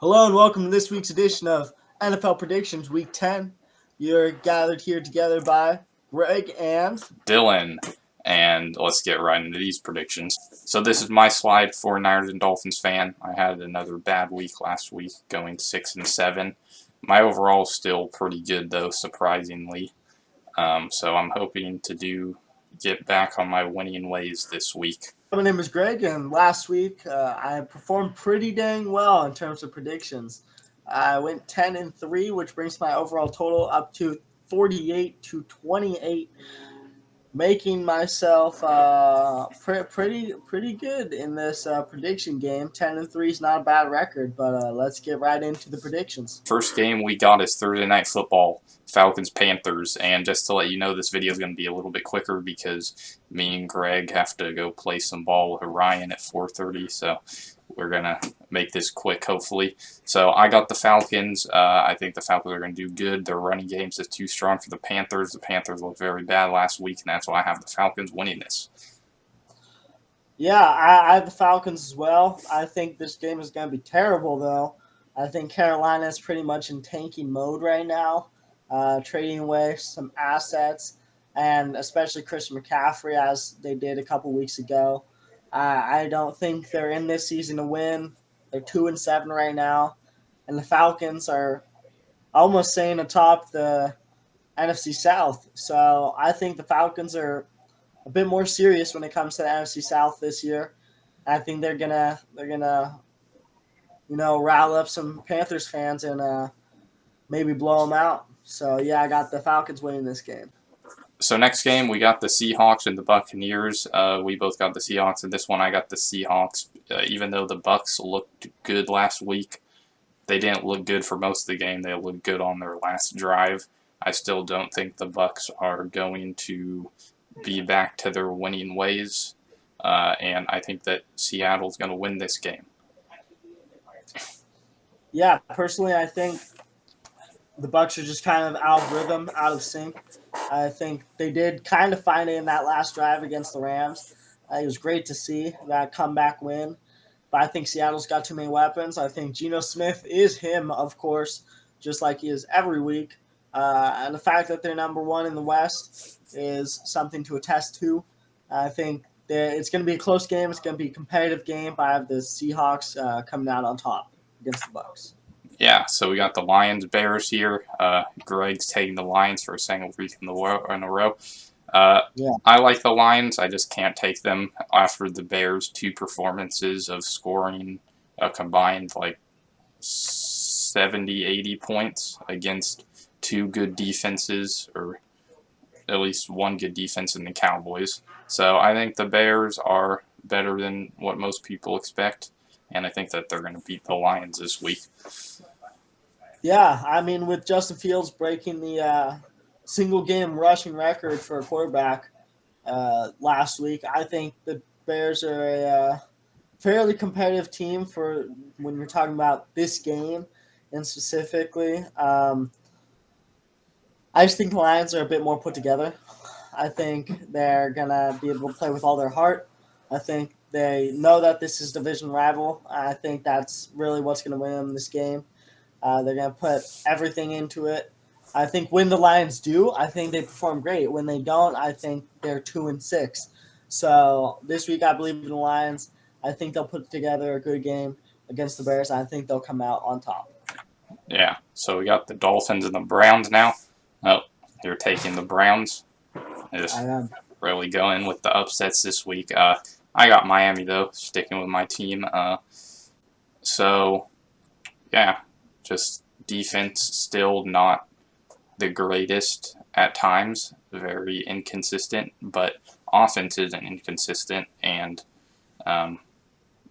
Hello and welcome to this week's edition of NFL Predictions Week 10. You're gathered here together by Greg and Dylan, and let's get right into these predictions. So this is my slide for Niners and Dolphins fan. I had another bad week last week, going 6-7. My overall is still pretty good though, surprisingly. So I'm hoping to get back on my winning ways this week. my name is Greg, and last week I performed pretty dang well in terms of predictions. I went 10-3, which brings my overall total up to 48-28, making myself pretty good in this prediction game. 10-3 is not a bad record, but let's get right into the predictions. First game we got is Thursday Night Football, Falcons Panthers, and just to let you know, this video is going to be a little bit quicker because me and Greg have to go play some ball with Ryan at 4:30, so we're going to make this quick, hopefully. So I got the Falcons. I think the Falcons are going to do good. Their running game is too strong for the Panthers. The Panthers looked very bad last week, and that's why I have the Falcons winning this. Yeah, I have the Falcons as well. I think this game is going to be terrible, though. I think Carolina is pretty much in tanking mode right now, trading away some assets, and especially Christian McCaffrey, as they did a couple weeks ago. I don't think they're in this season to win. They're 2-7 right now, and the Falcons are almost staying atop the NFC South. So I think the Falcons are a bit more serious when it comes to the NFC South this year. I think they're gonna rile up some Panthers fans and maybe blow them out. So yeah, I got the Falcons winning this game. So next game we got the Seahawks and the Buccaneers. We both got the Seahawks, and this one I got the Seahawks. Even though the Bucs looked good last week, they didn't look good for most of the game. They looked good on their last drive. I still don't think the Bucs are going to be back to their winning ways, and I think that Seattle's going to win this game. Yeah, personally, I think the Bucks are just kind of out of rhythm, out of sync. I think they did kind of find it in that last drive against the Rams. It was great to see that comeback win. But I think Seattle's got too many weapons. I think Geno Smith is him, of course, just like he is every week. And the fact that they're number one in the West is something to attest to. I think that it's going to be a close game. It's going to be a competitive game. But I have the Seahawks coming out on top against the Bucks. Yeah, so we got the Lions Bears here. Greg's taking the Lions for a second week in a row. Yeah. I like the Lions. I just can't take them after the Bears' two performances of scoring a combined like 70, 80 points against two good defenses, or at least one good defense in the Cowboys. So I think the Bears are better than what most people expect, and I think that they're going to beat the Lions this week. Yeah, I mean, with Justin Fields breaking the single game rushing record for a quarterback last week, I think the Bears are a fairly competitive team for when you're talking about this game and specifically. I just think the Lions are a bit more put together. I think they're going to be able to play with all their heart. I think they know that this is division rival. I think that's really what's going to win them this game. They're going to put everything into it. I think when the Lions do, I think they perform great. When they don't, I think they're 2-6. So this week, I believe in the Lions. I think they'll put together a good game against the Bears. I think they'll come out on top. Yeah, so we got the Dolphins and the Browns now. Oh, you're taking the Browns. I Just am. really going with the upsets this week. I got Miami, though, sticking with my team. So, yeah, just defense still not the greatest at times, very inconsistent, but offense isn't inconsistent, and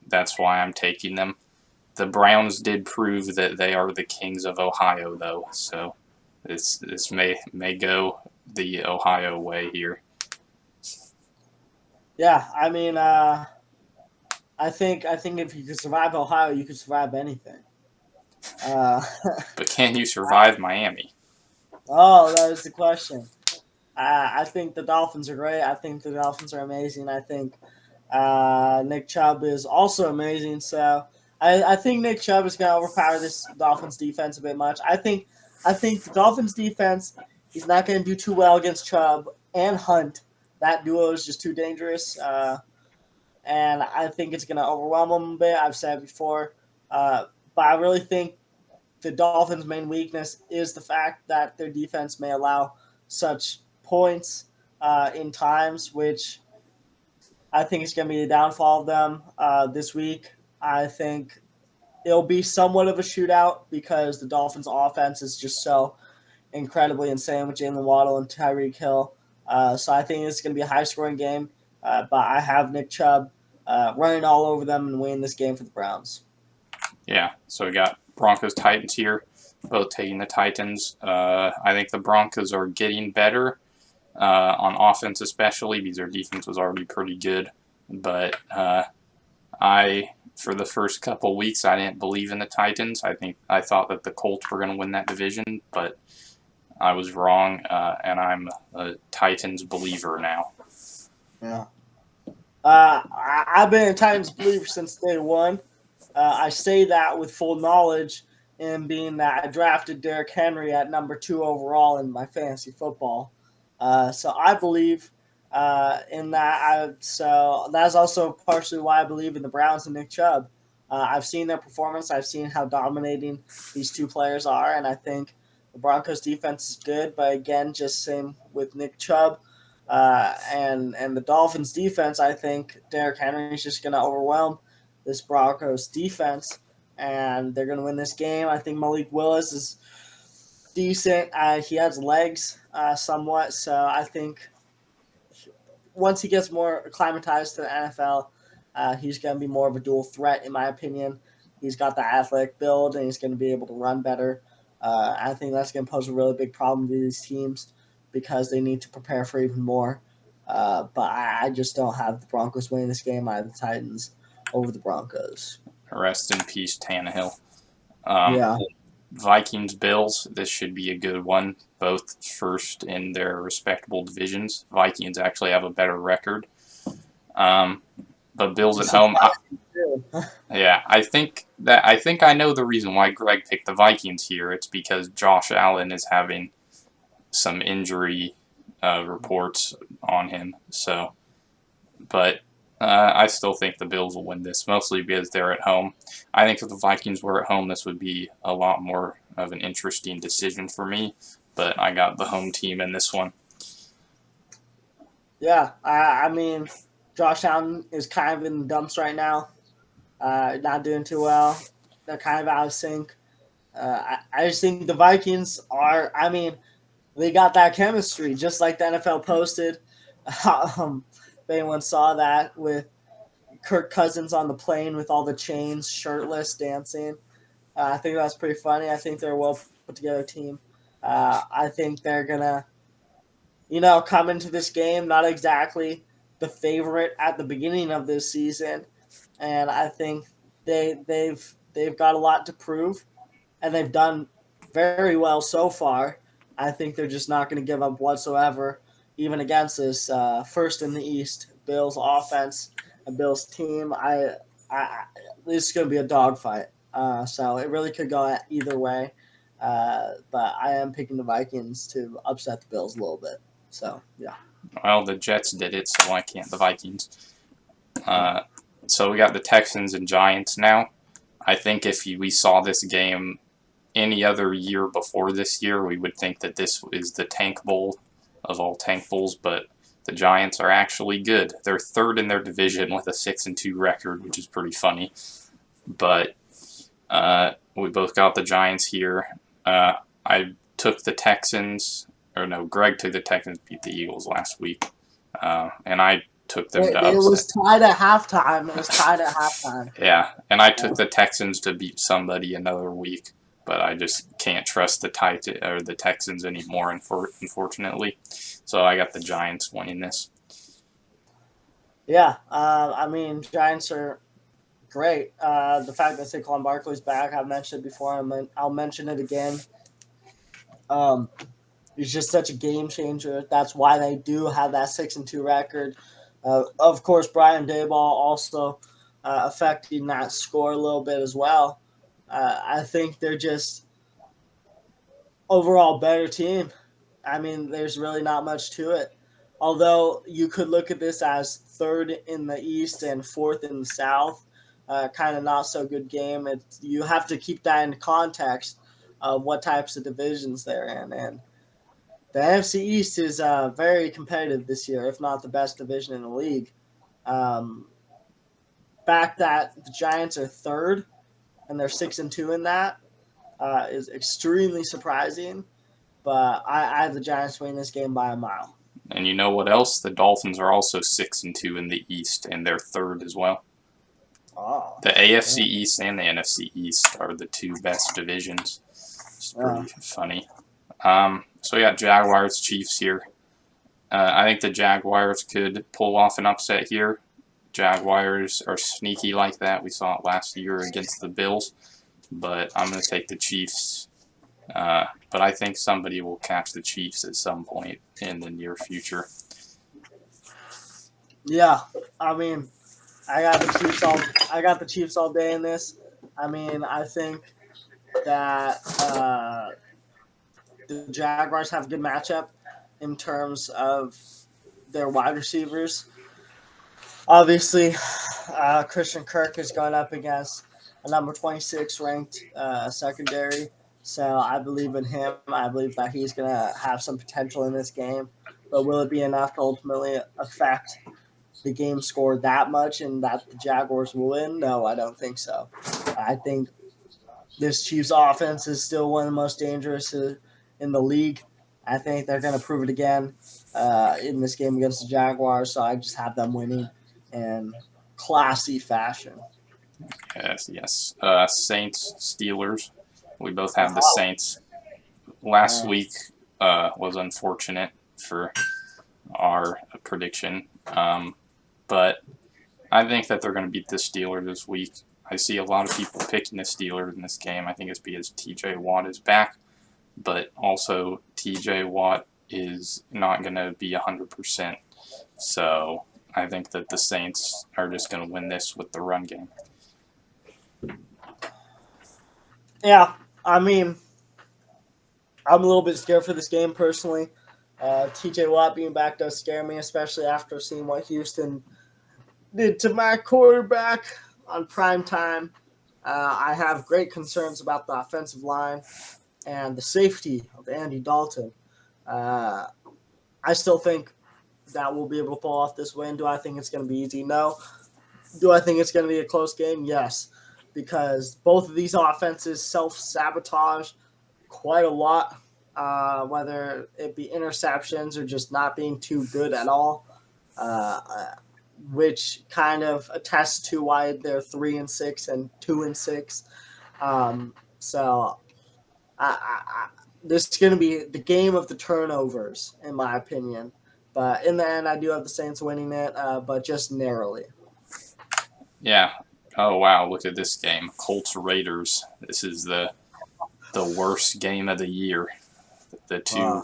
that's why I'm taking them. The Browns did prove that they are the kings of Ohio, though, so this may go the Ohio way here. Yeah, I mean, I think if you could survive Ohio, you could survive anything. Uh, But can you survive Miami? oh, that is the question. I think the Dolphins are great. I think the Dolphins are amazing. I think Nick Chubb is also amazing. So I think Nick Chubb is going to overpower this Dolphins defense a bit much. I think the Dolphins defense is not going to do too well against Chubb and Hunt. That duo is just too dangerous, and I think it's going to overwhelm them a bit. I've said before, but I really think the Dolphins' main weakness is the fact that their defense may allow such points in times, which I think is going to be the downfall of them this week. I think it'll be somewhat of a shootout because the Dolphins' offense is just so incredibly insane with Jalen Waddle and Tyreek Hill. So I think it's going to be a high-scoring game, but I have Nick Chubb running all over them and winning this game for the Browns. Yeah, so we got Broncos Titans here, both taking the Titans. I think the Broncos are getting better on offense, especially because their defense was already pretty good. But for the first couple weeks, I didn't believe in the Titans. I thought that the Colts were going to win that division, but I was wrong, and I'm a Titans believer now. Yeah. I've been a Titans believer since day one. I say that with full knowledge, in being that I drafted Derrick Henry at number 2 overall in my fantasy football. So I believe in that. So that's also partially why I believe in the Browns and Nick Chubb. I've seen their performance. I've seen how dominating these two players are, and I think the Broncos defense is good. But again, just same with Nick Chubb. And the Dolphins defense, I think Derrick Henry is just going to overwhelm this Broncos defense, and they're going to win this game. I think Malik Willis is decent. He has legs somewhat, so I think once he gets more acclimatized to the NFL, he's going to be more of a dual threat, in my opinion. He's got the athletic build, and he's going to be able to run better. I think that's going to pose a really big problem to these teams because they need to prepare for even more. But I just don't have the Broncos winning this game. I have the Titans over the Broncos. Rest in peace, Tannehill. Yeah. Vikings Bills. This should be a good one. Both first in their respectable divisions. Vikings actually have a better record. But Bills at home. Yeah, I think I know the reason why Greg picked the Vikings here. It's because Josh Allen is having some injury reports on him. So, but I still think the Bills will win this, mostly because they're at home. I think if the Vikings were at home, this would be a lot more of an interesting decision for me. But I got the home team in this one. Yeah, I mean, Josh Allen is kind of in the dumps right now. Not doing too well. They're kind of out of sync. I just think the Vikings are. I mean, they got that chemistry, just like the NFL posted. If anyone saw that with Kirk Cousins on the plane with all the chains, shirtless, dancing. I think that's pretty funny. I think they're a well put together team. I think they're gonna, come into this game not exactly the favorite at the beginning of this season, and I think they've got a lot to prove, and they've done very well so far. I think they're just not going to give up whatsoever, even against this first in the East Bills offense and Bills team. This is going to be a dogfight. So it really could go either way. But I am picking the Vikings to upset the Bills a little bit. So, yeah. Well, the Jets did it, so why can't the Vikings? So we got the Texans and Giants now. I think if we saw this game any other year before this year, we would think that this is the tank bowl of all tank bowls, but the Giants are actually good. They're third in their division with a 6-2 record, which is pretty funny. But we both got the Giants here. I took the Texans, or no, Greg took the Texans, beat the Eagles last week, and I took them to upset. It was tied at halftime. Yeah, and I took the Texans to beat somebody another week, but I just can't trust the Texans anymore, unfortunately. So I got the Giants winning this. Yeah, I mean, Giants are great. The fact that Saquon Barkley's back, I've mentioned it before. I'll mention it again. He's just such a game changer. That's why they do have that 6-2 record. Of course, Brian Daboll also affecting that score a little bit as well. I think they're just overall better team. I mean, there's really not much to it. Although you could look at this as third in the East and fourth in the South, kind of not so good game. You have to keep that in context of what types of divisions they're in. And the NFC East is very competitive this year, if not the best division in the league. Um, fact that the Giants are third and they're 6-2 in that is extremely surprising. But I have the Giants winning this game by a mile. And you know what else? The Dolphins are also 6-2 in the East, and they're third as well. Oh, The AFC yeah. East and the NFC East are the two best divisions. It's Yeah. pretty funny. So we got Jaguars, Chiefs here. I think the Jaguars could pull off an upset here. Jaguars are sneaky like that. We saw it last year against the Bills. But I'm going to take the Chiefs. But I think somebody will catch the Chiefs at some point in the near future. Yeah, I mean, I got the Chiefs all. I got the Chiefs all day in this. I mean, I think that the Jaguars have a good matchup in terms of their wide receivers. Obviously, Christian Kirk is going up against a number 26 ranked secondary. So I believe in him. I believe that he's going to have some potential in this game. But will it be enough to ultimately affect the game score that much and that the Jaguars will win? No, I don't think so. I think this Chiefs offense is still one of the most dangerous in the league. I think they're going to prove it again in this game against the Jaguars. So I just have them winning in classy fashion. Yes, yes. Saints, Steelers. We both have the Oh, Saints. Last man. week was unfortunate for our prediction. But I think that they're going to beat the Steelers this week. I see a lot of people picking the Steelers in this game. I think it's because TJ Watt is back, but also TJ Watt is not going to be 100%. So I think that the Saints are just going to win this with the run game. Yeah, I mean, I'm a little bit scared for this game personally. TJ Watt being back does scare me, especially after seeing what Houston did to my quarterback on prime time. I have great concerns about the offensive line and the safety of Andy Dalton. Uh, I still think that we'll be able to pull off this win. Do I think it's going to be easy? No. Do I think it's going to be a close game? Yes, because both of these offenses self sabotage quite a lot, whether it be interceptions or just not being too good at all, uh, which kind of attests to why they're 3-6 and 2-6. So this is going to be the game of the turnovers, in my opinion. But in the end, I do have the Saints winning it, but just narrowly. Yeah. Oh wow! Look at this game, Colts Raiders. This is the worst game of the year. The Uh, two.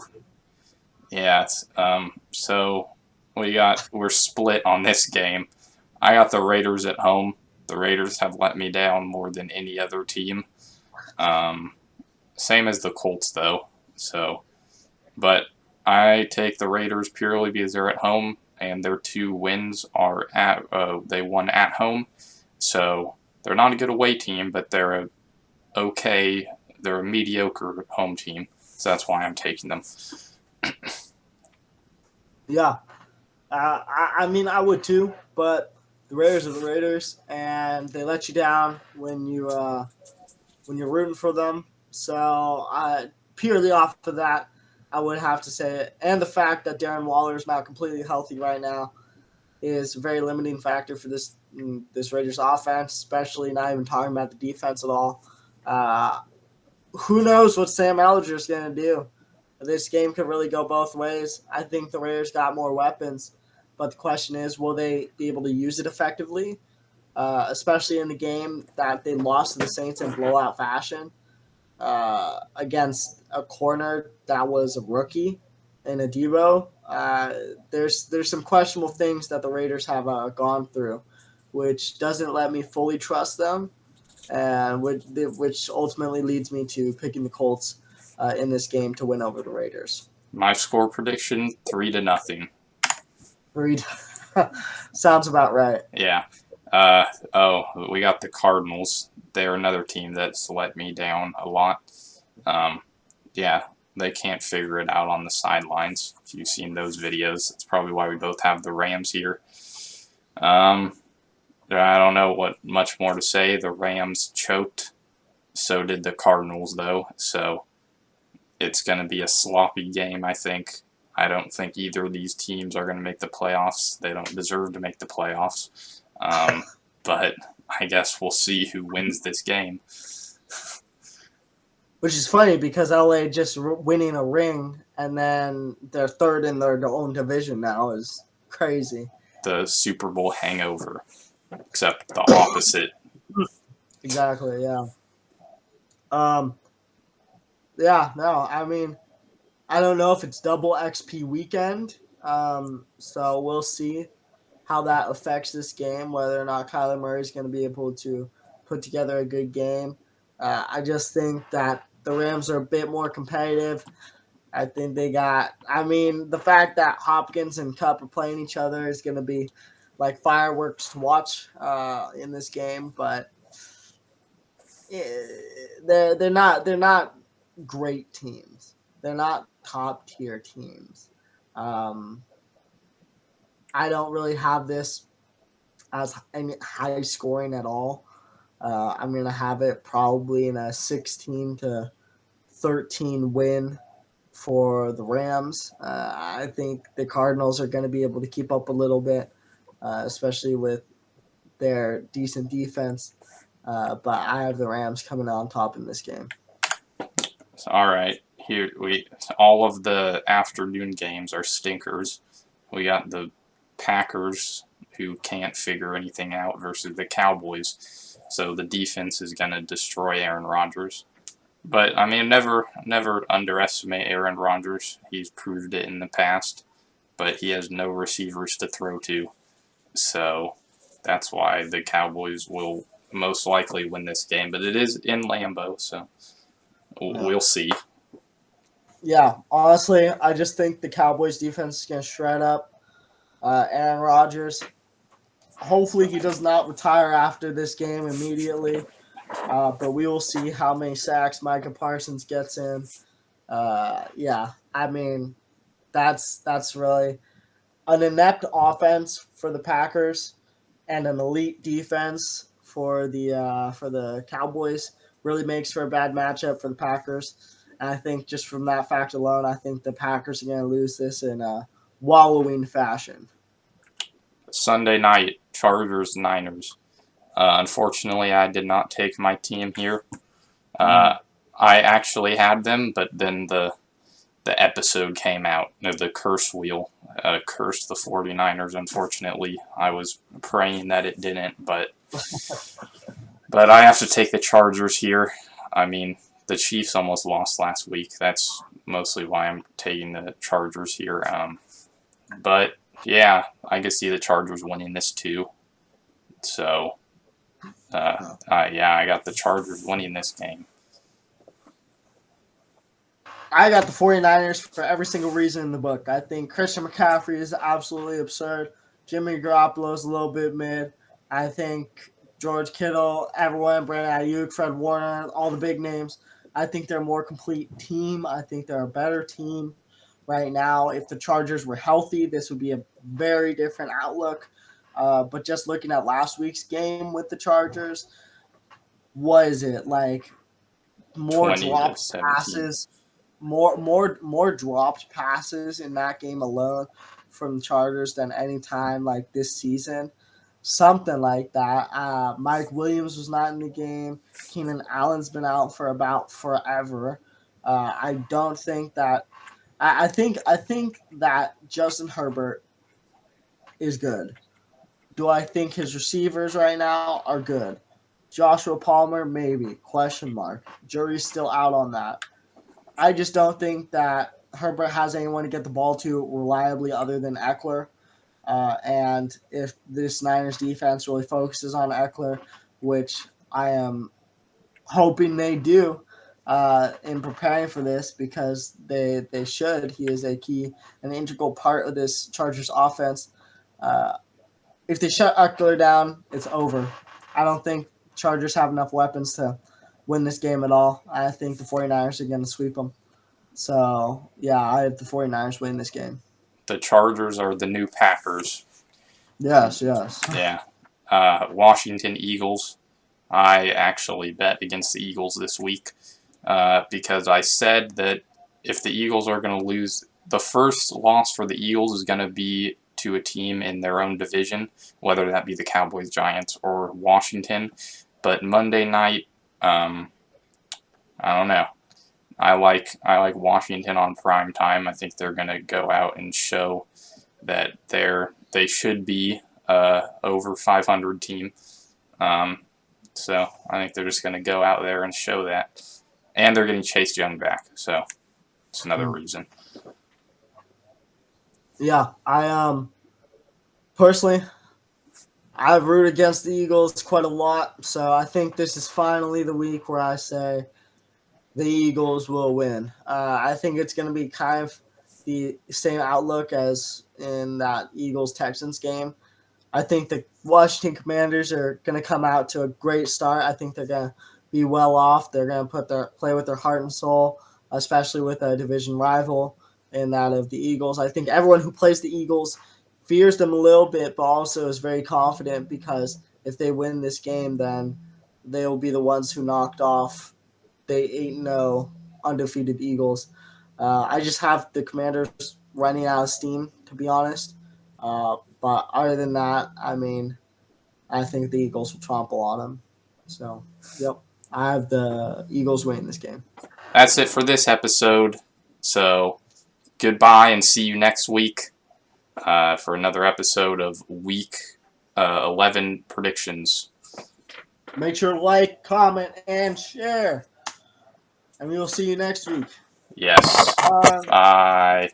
Yeah. So we're split on this game. I got the Raiders at home. The Raiders have let me down more than any other team. Um, Same as the Colts though. So, but I take the Raiders purely because they're at home and their two wins are at they won at home. So they're not a good away team, but they're a mediocre home team. So that's why I'm taking them. yeah, I mean, I would too, but the Raiders are the Raiders, and they let you down when you're rooting for them. So purely off of that, I would have to say it, and the fact that Darren Waller is not completely healthy right now is a very limiting factor for this Raiders offense, especially not even talking about the defense at all. Uh, who knows what Sam Ellinger is going to do? This game could really go both ways. I think the Raiders got more weapons, but the question is, will they be able to use it effectively? Especially in the game that they lost to the Saints in blowout fashion against a corner that was a rookie in a Debo. There's some questionable things that the Raiders have gone through which doesn't let me fully trust them, and which ultimately leads me to picking the Colts in this game to win over the Raiders. My score prediction 3-0. Reed, sounds about right. Yeah. We got the Cardinals. They're another team that's let me down a lot. Yeah, they can't figure it out on the sidelines. If you've seen those videos, that's probably why we both have the Rams here. I don't know what much more to say. The Rams choked. So did the Cardinals, though. So it's going to be a sloppy game, I think. I don't think either of these teams are going to make the playoffs. They don't deserve to make the playoffs. But I guess we'll see who wins this game. Which is funny because LA just winning a ring and then they're third in their own division now is crazy. The Super Bowl hangover, except the opposite. Exactly, yeah. Yeah, no, I mean, I don't know if it's double XP weekend, so we'll see how that affects this game, whether or not Kyler Murray is going to be able to put together a good game. I just think that the Rams are a bit more competitive. I think the fact that Hopkins and Kupp are playing each other is going to be like fireworks to watch in this game, but they're not great teams. They're not top tier teams. Um, I don't really have this as high scoring at all. I'm gonna have it probably in a 16-13 win for the Rams. I think the Cardinals are going to be able to keep up a little bit, especially with their decent defense. But I have the Rams coming on top in this game. All right, all of the afternoon games are stinkers. We got the Packers, who can't figure anything out, versus the Cowboys. So the defense is going to destroy Aaron Rodgers. But I mean, never underestimate Aaron Rodgers. He's proved it in the past, but he has no receivers to throw to. So that's why the Cowboys will most likely win this game. But it is in Lambeau, so we'll see. Yeah, honestly, I just think the Cowboys defense is going to shred up Aaron Rodgers. Hopefully, he does not retire after this game immediately. But we will see how many sacks Micah Parsons gets in. Yeah, I mean, that's really an inept offense for the Packers and an elite defense for the Cowboys. Really makes for a bad matchup for the Packers. And I think just from that fact alone, I think the Packers are going to lose this in a wallowing fashion. Sunday night, Chargers Niners. Unfortunately, I did not take my team here. I actually had them, but then the episode came out, the curse wheel, cursed the 49ers. Unfortunately, I was praying that it didn't, but I have to take the Chargers here. I mean, the Chiefs almost lost last week. That's mostly why I'm taking the Chargers here. But yeah, I can see the Chargers winning this too. So, I got the Chargers winning this game. I got the 49ers for every single reason in the book. I think Christian McCaffrey is absolutely absurd. Jimmy Garoppolo is a little bit mid. I think George Kittle, everyone, Brandon Ayuk, Fred Warner, all the big names. I think they're a more complete team. I think they're a better team right now. If the Chargers were healthy, this would be a very different outlook. But just looking at last week's game with the Chargers, what is it like? More dropped 20-17. passes, more dropped passes in that game alone from the Chargers than any time like this season. Something like that. Mike Williams was not in the game. Keenan Allen's been out for about forever. I don't think that. I think that Justin Herbert is good. Do I think his receivers right now are good? Joshua Palmer, maybe. Question mark. Jury's still out on that. I just don't think that Herbert has anyone to get the ball to reliably other than Eckler. And if this Niners defense really focuses on Eckler, which I am hoping they do in preparing for this because they should. He is a key, an integral part of this Chargers offense. Uh, if they shut Eckler down, it's over. I don't think Chargers have enough weapons to win this game at all. I think the 49ers are going to sweep them. So, yeah, I have the 49ers winning this game. The Chargers are the new Packers. Yes, yes. Yeah. Washington Eagles. I actually bet against the Eagles this week because I said that if the Eagles are going to lose, the first loss for the Eagles is going to be to a team in their own division, whether that be the Cowboys, Giants, or Washington. But Monday night, I don't know. I like Washington on prime time. I think they're going to go out and show that they should be over 500 team. So I think they're just going to go out there and show that. And they're getting Chase Young back, so it's another reason. Yeah, I personally I root against the Eagles quite a lot, so I think this is finally the week where I say the Eagles will win. I think it's going to be kind of the same outlook as in that Eagles-Texans game. I think the Washington Commanders are going to come out to a great start. I think they're going to be well off. They're going to play with their heart and soul, especially with a division rival in that of the Eagles. I think everyone who plays the Eagles fears them a little bit, but also is very confident because if they win this game, then they will be the ones who knocked off the 8-0 undefeated Eagles. I just have the Commanders running out of steam, to be honest. But other than that, I mean, I think the Eagles will trample on them. So, yep, I have the Eagles winning this game. That's it for this episode. So goodbye and see you next week for another episode of Week 11 predictions. Make sure to like, comment, and share. And we will see you next week. Yes. Bye.